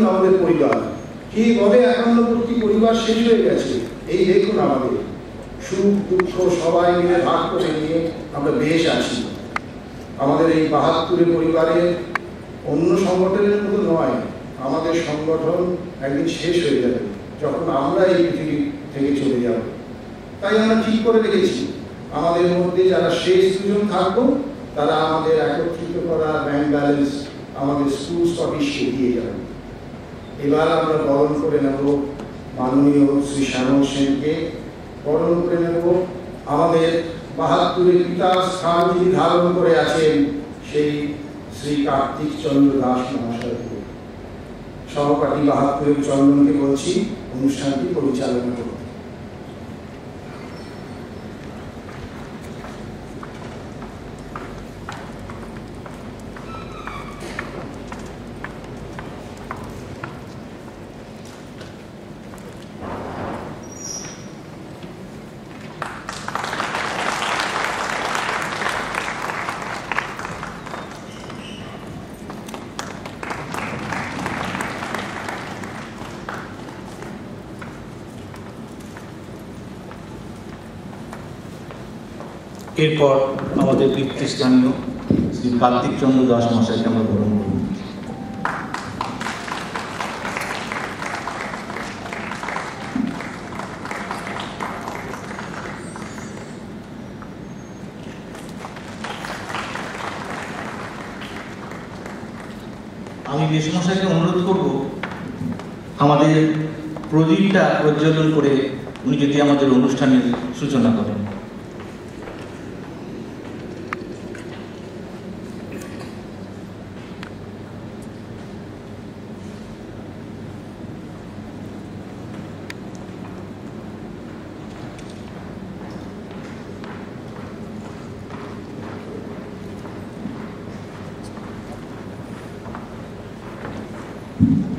আমাদের পরিবার, কিভাবে 51টি পরিবার শেষ হয়ে গেছে। এই দেখুন আমাদের সুখ দুঃখ সবাই মিলে ভাগ করে নিয়ে আমরা বেশ আছি। আমাদের এই 72 পরিবারের অন্য সংগঠনের মতো নয়, আমাদের সংগঠন একদিন শেষ হয়ে যাবে যখন আমরা এই পৃথিবী থেকে চলে যাব। তাই আমরা ঠিক করে রেখেছি আমাদের মধ্যে যারা শেষ দুজন থাকবো তারা আমাদের একত্রিত করা ব্যাংক ব্যালেন্স আমাদের স্কুল অফিসে দিয়ে যাবে। এবার আমরা বরণ করে নেব মাননীয় শ্রী শ্যামল সেনকে, বরণ করে নেব আমাদের 72 পিতার স্থান যিনি ধারণ করে আছেন সেই শ্রী কার্তিক চন্দ্র দাস মহাশয়কে। সহপাঠী 72 চন্দনকে বলছি অনুষ্ঠানটি পরিচালনা করতে। এরপর আমাদের পিতৃস্থানীয় শ্রী কার্তিক চন্দ্র দাস মহাশয়কে আমরা গ্রহণ করব। আমি মেসমশাইকে অনুরোধ করব আমাদের প্রদীপটা প্রজ্বলন করে উনি যদি আমাদের অনুষ্ঠানের সূচনা করেন। Thank you.